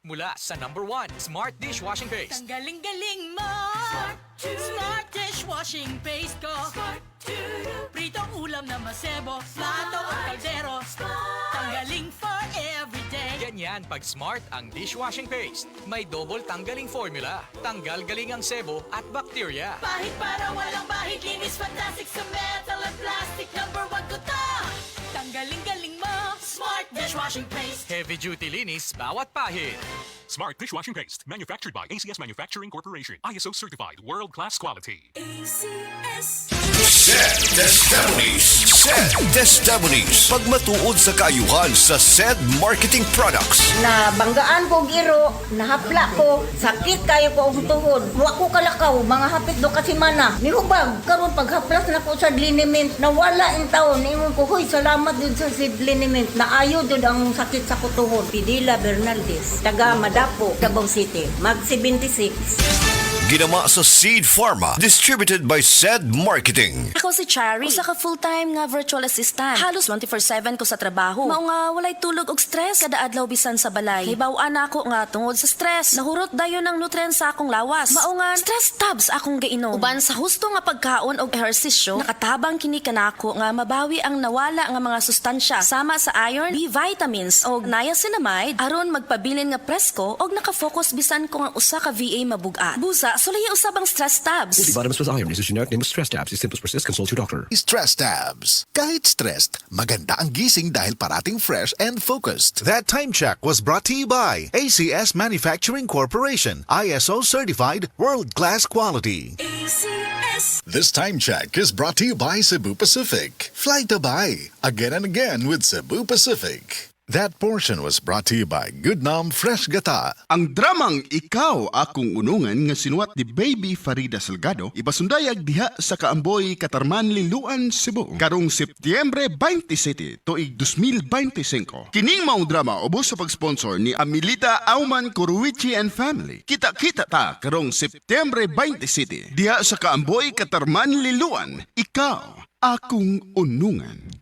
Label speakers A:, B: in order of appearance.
A: Mula sa #1 Smart Dishwashing Paste.
B: Ang galing-galing mo! Smart dishwashing paste ko. Pritong ulam na masebo, plato at kaldero. Tanggaling for everyday.
A: Ganyan pag Smart ang dishwashing paste. May double tanggaling formula. Tanggal galing ang sebo at bacteria.
B: Pahit para walang bahid, linis fantastic sa metal at plastic. #1 ko to! Tanggaling-galing mo! Smart dishwashing paste.
A: Heavy duty linis bawat pahid.
C: Smart Dishwashing Paste, manufactured by ACS Manufacturing Corporation. ISO certified, world-class quality.
B: ACS.
D: SED Testimonies. Pagmatuod sa kaayuhan sa SED Marketing Products.
E: Na banggaan ko giro, nahapla ko, sakit kayo ko ang tuhod. Wa ko kalakaw, mga hapit do kasi mana. Nihubag, karon paghaplas na ko sa liniment, nawala in taon. Ingon ko, hoy, salamat dun sa SED liniment. Naayo dun ang sakit sa kutuhod. Pidila Bernaldez, taga Madapo, Davao City, mag 76.
D: Ginama sa Seed Pharma. Distributed by SED Marketing.
F: Ako si Chari, usa ka full-time nga virtual assistant. Halos 24/7 ko sa trabaho. Mao nga walay tulog og stress kada adlaw bisan sa balay. Hibaw-an ako nga tungod sa stress. Nahurot dayon ang nutrients sa akong lawas. Mao nga stress tabs akong gainom. Uban sa husto nga pagkaon og ehersisyo, nakatabang kini kanako nga mabawi ang nawala nga mga sustansya sama sa iron, B vitamins og niacinamide aron magpabilin nga presko og nakafocus bisan ko nga usa ka VA mabugat. Busa sulay usab ang stress tabs.
G: Multivitamins plus iron is a generic name of stress tabs. If symptoms persist, consult your doctor.
H: Stress tabs. Kahit stressed, maganda ang gising dahil parating fresh and focused. That time check was brought to you by ACS Manufacturing Corporation. ISO certified, world-class quality.
B: ACS.
H: This time check is brought to you by Cebu Pacific. Fly to buy again and again with Cebu Pacific. That portion was brought to you by Goodnam Fresh Gata.
I: Ang dramang Ikaw Akong Unungan nga sinuwat ni Baby Farida Salgado ipasundayag diha sa Kaamboy, Katarman, Liloan, Cebu karong Setyembre 27 tuig 2025. Kining maong drama ubos sa pag-sponsor ni Amilita Auman Kuruichi and Family. Kita-kita ta karong Setyembre 27 diha sa Kaamboy, Katarman, Liloan. Ikaw Akong Unungan.